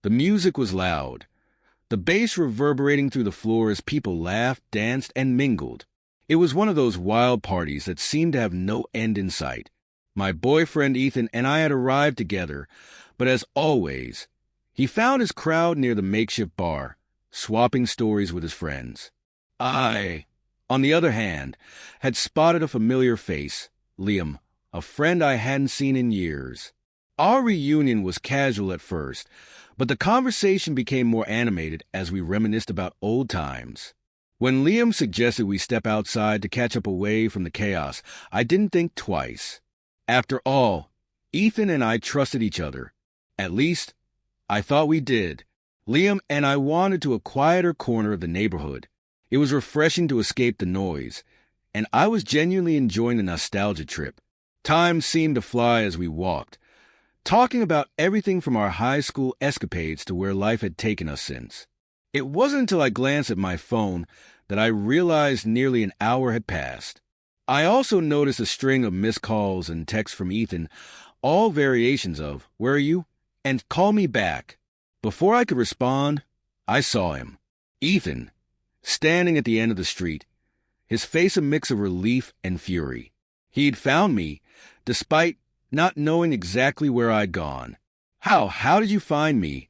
The music was loud, the bass reverberating through the floor as people laughed, danced, and mingled. It was one of those wild parties that seemed to have no end in sight. My boyfriend Ethan and I had arrived together, but as always, he found his crowd near the makeshift bar, swapping stories with his friends. I, on the other hand, had spotted a familiar face, Liam, a friend I hadn't seen in years. Our reunion was casual at first, but the conversation became more animated as we reminisced about old times. When Liam suggested we step outside to catch up away from the chaos, I didn't think twice. After all, Ethan and I trusted each other. At least, I thought we did. Liam and I wandered to a quieter corner of the neighborhood. It was refreshing to escape the noise, and I was genuinely enjoying the nostalgia trip. Time seemed to fly as we walked, talking about everything from our high school escapades to where life had taken us since. It wasn't until I glanced at my phone that I realized nearly an hour had passed. I also noticed a string of missed calls and texts from Ethan, all variations of, "Where are you?" and "Call me back." Before I could respond, I saw him. Ethan, standing at the end of the street, his face a mix of relief and fury. He'd found me, despite not knowing exactly where I'd gone. How did you find me?"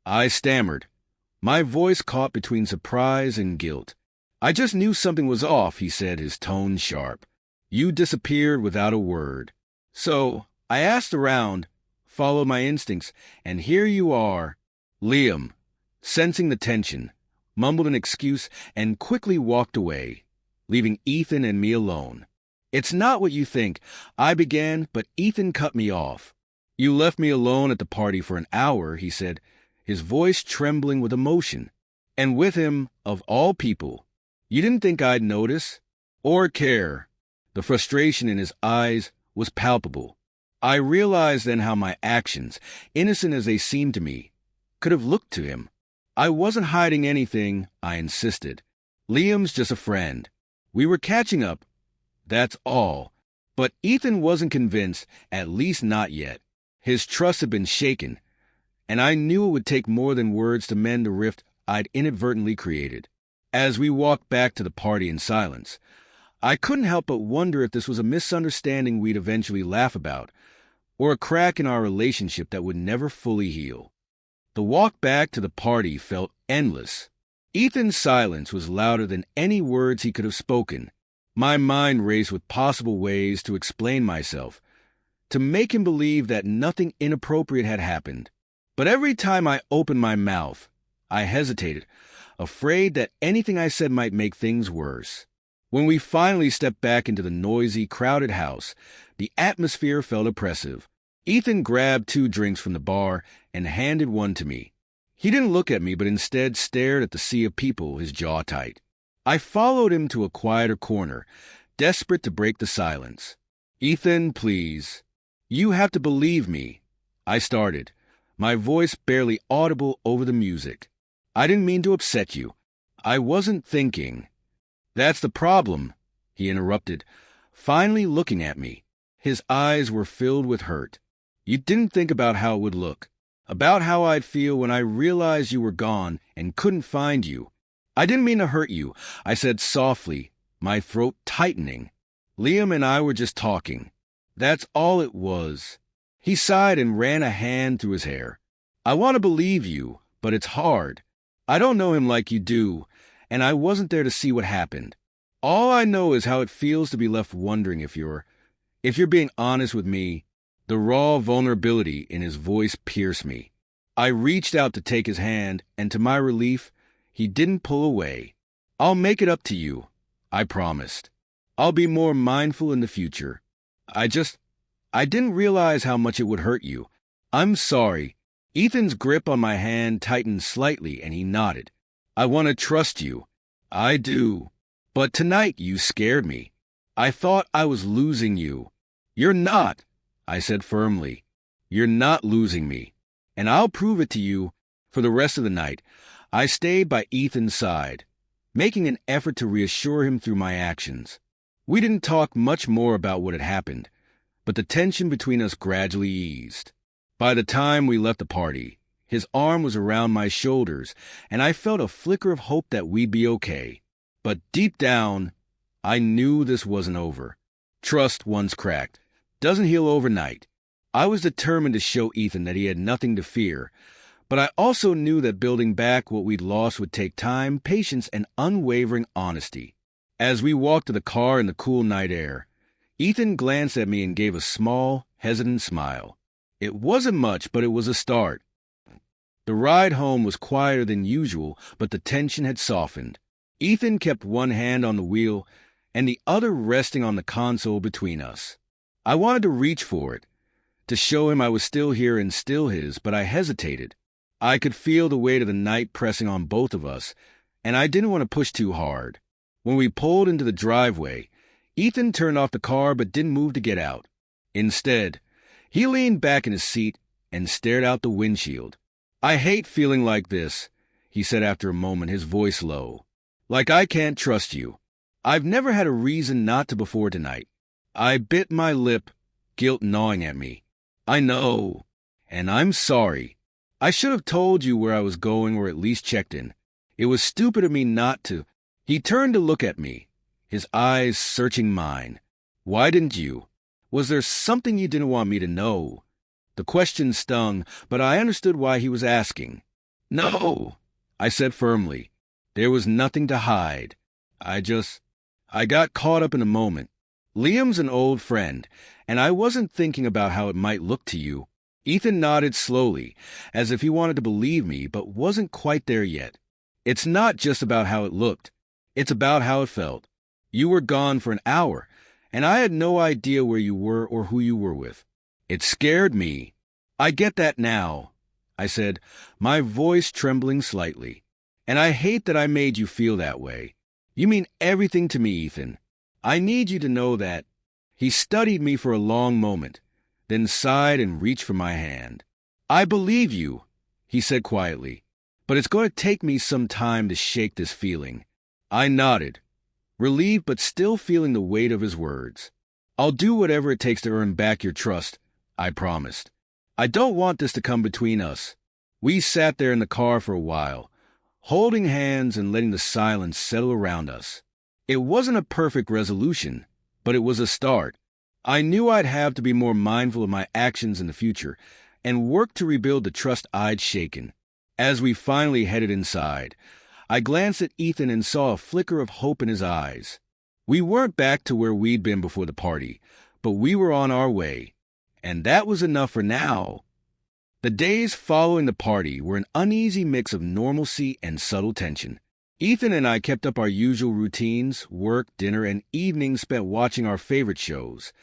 I stammered, my voice caught between surprise and guilt. "I just knew something was off," he said, his tone sharp. "You disappeared without a word. So I asked around, followed my instincts, and here you are." Liam, sensing the tension, mumbled an excuse and quickly walked away, leaving Ethan and me alone. "It's not what you think," I began, but Ethan cut me off. "You left me alone at the party for an hour," he said, his voice trembling with emotion. "And with him, of all people. You didn't think I'd notice or care." The frustration in his eyes was palpable. I realized then how my actions, innocent as they seemed to me, could have looked to him. I wasn't hiding anything, I insisted. "Liam's just a friend. We were catching up. That's all." But Ethan wasn't convinced, at least not yet. His trust had been shaken, and I knew it would take more than words to mend the rift I'd inadvertently created. As we walked back to the party in silence, I couldn't help but wonder if this was a misunderstanding we'd eventually laugh about, or a crack in our relationship that would never fully heal. The walk back to the party felt endless. Ethan's silence was louder than any words he could have spoken. My mind raced with possible ways to explain myself, to make him believe that nothing inappropriate had happened. But every time I opened my mouth, I hesitated, afraid that anything I said might make things worse. When we finally stepped back into the noisy, crowded house, the atmosphere felt oppressive. Ethan grabbed 2 drinks from the bar and handed one to me. He didn't look at me, but instead stared at the sea of people, his jaw tight. I followed him to a quieter corner, desperate to break the silence. "Ethan, please. You have to believe me," I started, my voice barely audible over the music. "I didn't mean to upset you. I wasn't thinking." "That's the problem," he interrupted, finally looking at me. His eyes were filled with hurt. "You didn't think about how it would look, about how I'd feel when I realized you were gone and couldn't find you." "I didn't mean to hurt you," I said softly, my throat tightening. "Liam and I were just talking. That's all it was." He sighed and ran a hand through his hair. "I want to believe you, but it's hard. I don't know him like you do, and I wasn't there to see what happened. All I know is how it feels to be left wondering if you're being honest with me." The raw vulnerability in his voice pierced me. I reached out to take his hand, and to my relief, he didn't pull away. "I'll make it up to you," I promised. "I'll be more mindful in the future. I didn't realize how much it would hurt you. I'm sorry." Ethan's grip on my hand tightened slightly, and he nodded. "I want to trust you." "I do. But tonight you scared me. I thought I was losing you." "You're not," I said firmly. "You're not losing me, and I'll prove it to you." For the rest of the night, I stayed by Ethan's side, making an effort to reassure him through my actions. We didn't talk much more about what had happened, but the tension between us gradually eased. By the time we left the party, His arm was around my shoulders, and I felt a flicker of hope that we'd be okay. But deep down, I knew this wasn't over. Trust, once cracked, doesn't heal overnight. I was determined to show Ethan that he had nothing to fear, but I also knew that building back what we'd lost would take time, patience, and unwavering honesty. As we walked to the car in the cool night air, Ethan glanced at me and gave a small, hesitant smile. It wasn't much, but it was a start. The ride home was quieter than usual, but the tension had softened. Ethan kept one hand on the wheel and the other resting on the console between us. I wanted to reach for it, to show him I was still here and still his, but I hesitated. I could feel the weight of the night pressing on both of us, and I didn't want to push too hard. When we pulled into the driveway, Ethan turned off the car but didn't move to get out. Instead, he leaned back in his seat and stared out the windshield. "I hate feeling like this," he said after a moment, his voice low. "Like I can't trust you. I've never had a reason not to before tonight." I bit my lip, guilt gnawing at me. "I know, and I'm sorry. I should have told you where I was going or at least checked in. It was stupid of me not to." He turned to look at me, his eyes searching mine. "Why didn't you? Was there something you didn't want me to know?" The question stung, but I understood why he was asking. "No," I said firmly. "There was nothing to hide. I got caught up in a moment. Liam's an old friend, and I wasn't thinking about how it might look to you." Ethan nodded slowly, as if he wanted to believe me, but wasn't quite there yet. "It's not just about how it looked. It's about how it felt. You were gone for an hour, and I had no idea where you were or who you were with. It scared me." "I get that now," I said, my voice trembling slightly. "And I hate that I made you feel that way. You mean everything to me, Ethan. I need you to know that." He studied me for a long moment, then sighed and reached for my hand. "I believe you," he said quietly, "but it's going to take me some time to shake this feeling." I nodded, relieved but still feeling the weight of his words. "I'll do whatever it takes to earn back your trust," I promised. "I don't want this to come between us." We sat there in the car for a while, holding hands and letting the silence settle around us. It wasn't a perfect resolution, but it was a start. I knew I'd have to be more mindful of my actions in the future and work to rebuild the trust I'd shaken. As we finally headed inside, I glanced at Ethan and saw a flicker of hope in his eyes. We weren't back to where we'd been before the party, but we were on our way, and that was enough for now. The days following the party were an uneasy mix of normalcy and subtle tension. Ethan and I kept up our usual routines, work, dinner, and evenings spent watching our favorite shows.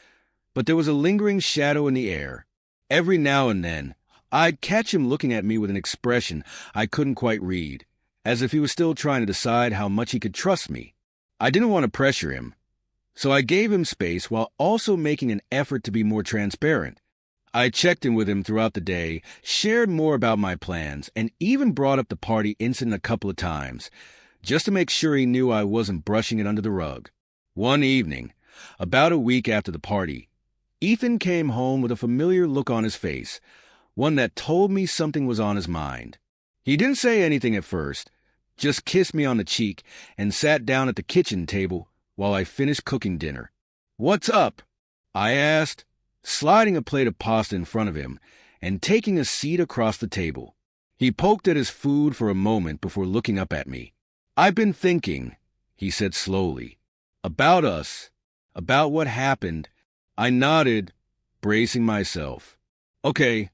But there was a lingering shadow in the air. Every now and then, I'd catch him looking at me with an expression I couldn't quite read, as if he was still trying to decide how much he could trust me. I didn't want to pressure him, so I gave him space while also making an effort to be more transparent. I checked in with him throughout the day, shared more about my plans, and even brought up the party incident a couple of times, just to make sure he knew I wasn't brushing it under the rug. One evening, about a week after the party, Ethan came home with a familiar look on his face, one that told me something was on his mind. He didn't say anything at first, just kissed me on the cheek and sat down at the kitchen table while I finished cooking dinner. "What's up?" I asked, sliding a plate of pasta in front of him and taking a seat across the table. He poked at his food for a moment before looking up at me. "I've been thinking," he said slowly, "about us, about what happened." I nodded, bracing myself. "Okay,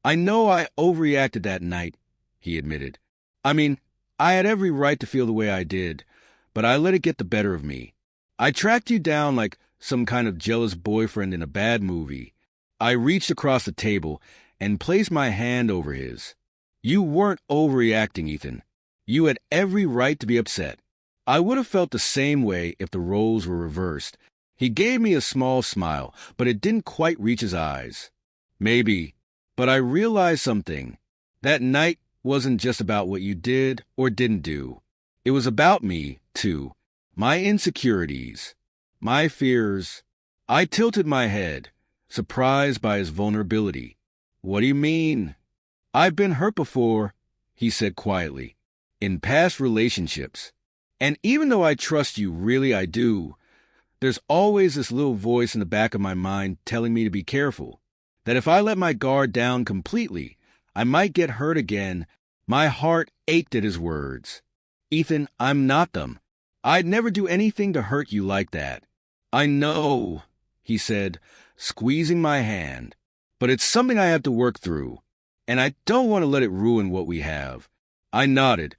I know I overreacted that night," he admitted. "I mean, I had every right to feel the way I did, but I let it get the better of me. I tracked you down like some kind of jealous boyfriend in a bad movie." I reached across the table and placed my hand over his. "You weren't overreacting, Ethan. You had every right to be upset. I would have felt the same way if the roles were reversed." He gave me a small smile, but it didn't quite reach his eyes. "Maybe, but I realized something. That night wasn't just about what you did or didn't do. It was about me, too. My insecurities, my fears." I tilted my head, surprised by his vulnerability. "What do you mean?" I've been hurt before, he said quietly, in past relationships. And even though I trust you, really I do, there's always this little voice in the back of my mind telling me to be careful, that if I let my guard down completely, I might get hurt again. My heart ached at his words. Ethan, I'm not them. I'd never do anything to hurt you like that. I know, he said, squeezing my hand, but it's something I have to work through, and I don't want to let it ruin what we have. I nodded,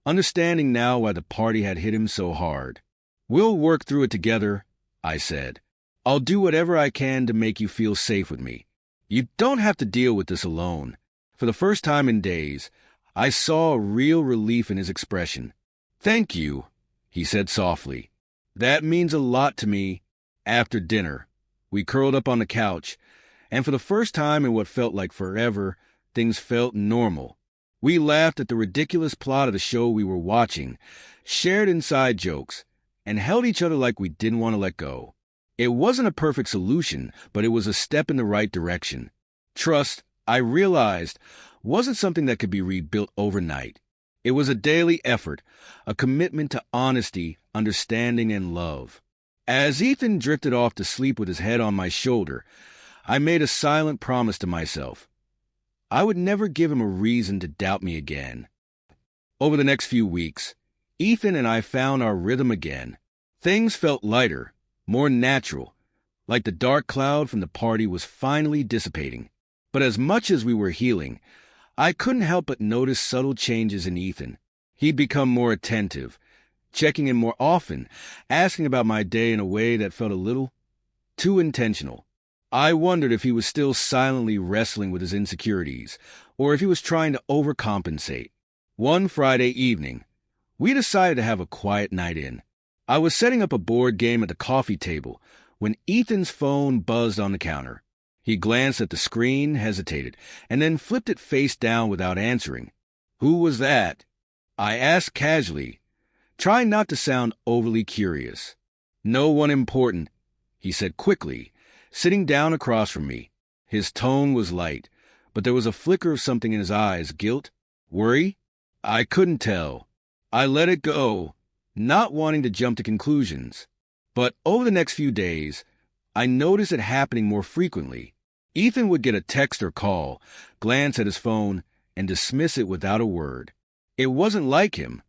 understanding now why the party had hit him so hard. We'll work through it together, I said. I'll do whatever I can to make you feel safe with me. You don't have to deal with this alone. For the first time in days, I saw a real relief in his expression. Thank you, he said softly. That means a lot to me. After dinner, we curled up on the couch, and for the first time in what felt like forever, things felt normal. We laughed at the ridiculous plot of the show we were watching, shared inside jokes, and held each other like we didn't want to let go. It wasn't a perfect solution, but it was a step in the right direction. Trust, I realized, wasn't something that could be rebuilt overnight. It was a daily effort, a commitment to honesty, understanding, and love. As Ethan drifted off to sleep with his head on my shoulder, I made a silent promise to myself. I would never give him a reason to doubt me again. Over the next few weeks, Ethan and I found our rhythm again. Things felt lighter, more natural, like the dark cloud from the party was finally dissipating. But as much as we were healing, I couldn't help but notice subtle changes in Ethan. He'd become more attentive, checking in more often, asking about my day in a way that felt a little too intentional. I wondered if he was still silently wrestling with his insecurities, or if he was trying to overcompensate. One Friday evening, we decided to have a quiet night in. I was setting up a board game at the coffee table when Ethan's phone buzzed on the counter. He glanced at the screen, hesitated, and then flipped it face down without answering. Who was that? I asked casually, trying not to sound overly curious. No one important, he said quickly, sitting down across from me. His tone was light, but there was a flicker of something in his eyes. Guilt? Worry? I couldn't tell. I let it go, not wanting to jump to conclusions. But over the next few days, I noticed it happening more frequently. Ethan would get a text or call, glance at his phone, and dismiss it without a word. It wasn't like him.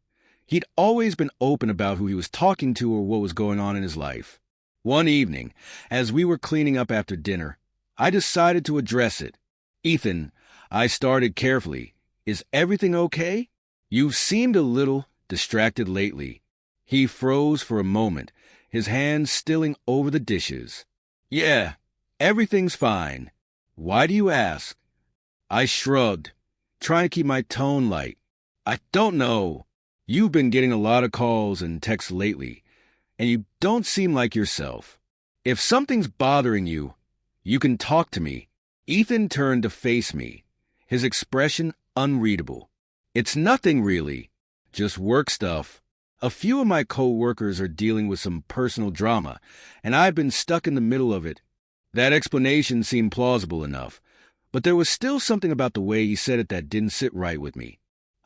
He'd always been open about who he was talking to or what was going on in his life. One evening, as we were cleaning up after dinner, I decided to address it. Ethan, I started carefully. Is everything okay? You've seemed a little distracted lately. He froze for a moment, his hands stilling over the dishes. Yeah, everything's fine. Why do you ask? I shrugged, trying to keep my tone light. I don't know. You've been getting a lot of calls and texts lately, and you don't seem like yourself. If something's bothering you, you can talk to me. Ethan turned to face me, his expression unreadable. It's nothing really, just work stuff. A few of my co-workers are dealing with some personal drama, and I've been stuck in the middle of it. That explanation seemed plausible enough, but there was still something about the way he said it that didn't sit right with me.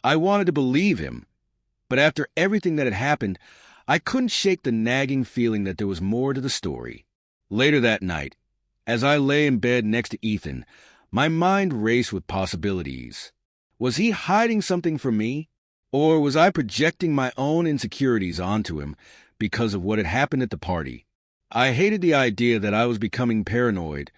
I wanted to believe him, but after everything that had happened, I couldn't shake the nagging feeling that there was more to the story. Later that night, as I lay in bed next to Ethan, my mind raced with possibilities. Was he hiding something from me? Or was I projecting my own insecurities onto him because of what had happened at the party? I hated the idea that I was becoming paranoid,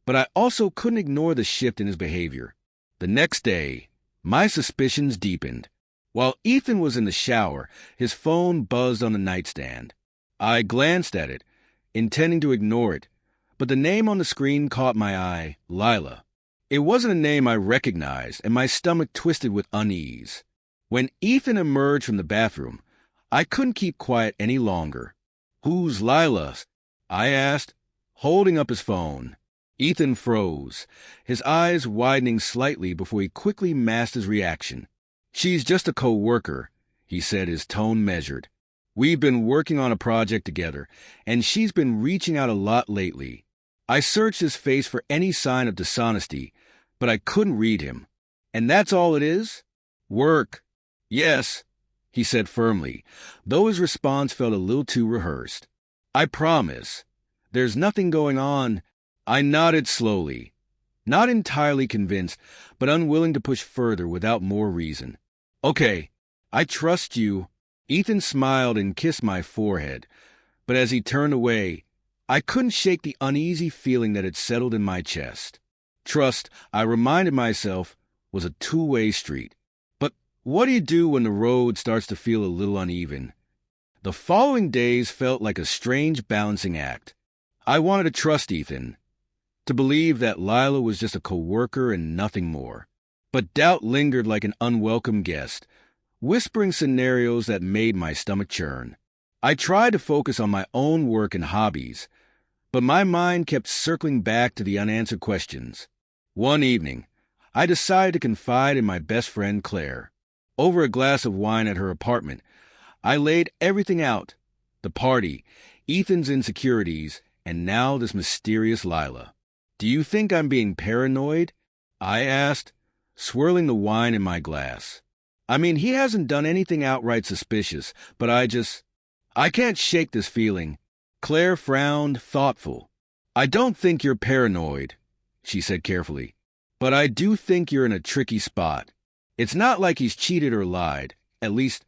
but I also couldn't ignore the shift in his behavior. The next day, my suspicions deepened. While Ethan was in the shower, his phone buzzed on the nightstand. I glanced at it, intending to ignore it, but the name on the screen caught my eye, Lila. It wasn't a name I recognized, and my stomach twisted with unease. When Ethan emerged from the bathroom, I couldn't keep quiet any longer. Who's Lila? I asked, holding up his phone. Ethan froze, his eyes widening slightly before he quickly masked his reaction. She's just a co-worker, he said, his tone measured. We've been working on a project together, and she's been reaching out a lot lately. I searched his face for any sign of dishonesty, but I couldn't read him. And that's all it is? Work. Yes, he said firmly, though his response felt a little too rehearsed. I promise. There's nothing going on. I nodded slowly, not entirely convinced, but unwilling to push further without more reason. Okay, I trust you. Ethan smiled and kissed my forehead, but as he turned away, I couldn't shake the uneasy feeling that had settled in my chest. Trust, I reminded myself, was a two-way street. But what do you do when the road starts to feel a little uneven? The following days felt like a strange balancing act. I wanted to trust Ethan, to believe that Lila was just a coworker and nothing more. But doubt lingered like an unwelcome guest, whispering scenarios that made my stomach churn. I tried to focus on my own work and hobbies, but my mind kept circling back to the unanswered questions. One evening, I decided to confide in my best friend Claire. Over a glass of wine at her apartment, I laid everything out: the party, Ethan's insecurities, and now this mysterious Lila. Do you think I'm being paranoid? I asked, swirling the wine in my glass. I mean, he hasn't done anything outright suspicious, but I can't shake this feeling. Claire frowned, thoughtful. I don't think you're paranoid, she said carefully, but I do think you're in a tricky spot. It's not like he's cheated or lied, at least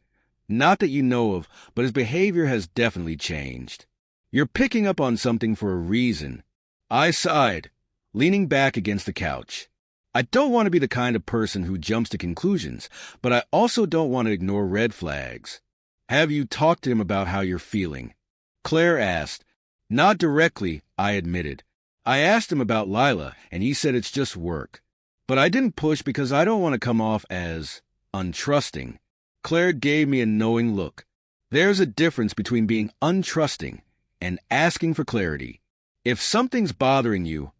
not that you know of, but his behavior has definitely changed. You're picking up on something for a reason. I sighed, leaning back against the couch. I don't want to be the kind of person who jumps to conclusions, but I also don't want to ignore red flags. Have you talked to him about how you're feeling? Claire asked. Not directly, I admitted. I asked him about Lila, and he said it's just work. But I didn't push because I don't want to come off as untrusting. Claire gave me a knowing look. There's a difference between being untrusting and asking for clarity. If something's bothering you,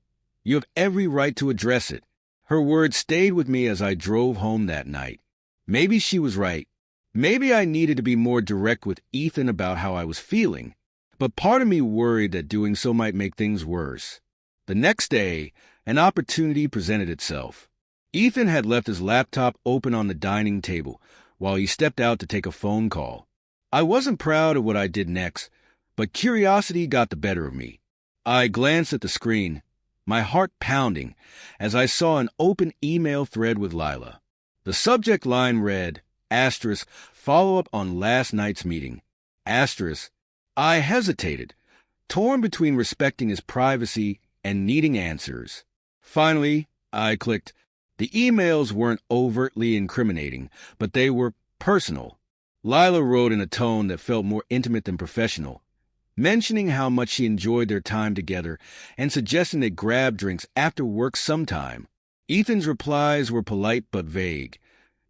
you have every right to address it. Her words stayed with me as I drove home that night. Maybe she was right. Maybe I needed to be more direct with Ethan about how I was feeling. But part of me worried that doing so might make things worse. The next day, an opportunity presented itself. Ethan had left his laptop open on the dining table while he stepped out to take a phone call. I wasn't proud of what I did next, but curiosity got the better of me. I glanced at the screen, my heart pounding, as I saw an open email thread with Lila. The subject line read, follow-up on last night's meeting. I hesitated, torn between respecting his privacy and needing answers. Finally, I clicked. The emails weren't overtly incriminating, but they were personal. Lila wrote in a tone that felt more intimate than professional, mentioning how much she enjoyed their time together and suggesting they grab drinks after work sometime. Ethan's replies were polite but vague,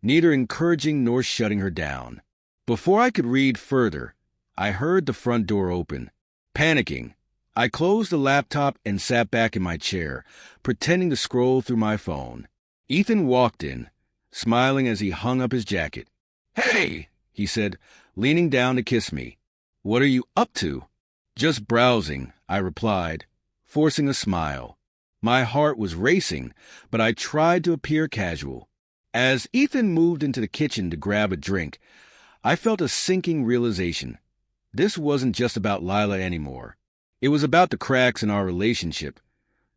neither encouraging nor shutting her down. Before I could read further, I heard the front door open. Panicking, I closed the laptop and sat back in my chair, pretending to scroll through my phone. Ethan walked in, smiling as he hung up his jacket. "Hey," he said, leaning down to kiss me. "What are you up to?" "Just browsing," I replied, forcing a smile. My heart was racing, but I tried to appear casual. As Ethan moved into the kitchen to grab a drink, I felt a sinking realization. This wasn't just about Lila anymore. It was about the cracks in our relationship,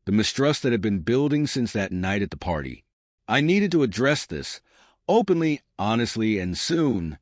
the mistrust that had been building since that night at the party. I needed to address this, openly, honestly, and soon.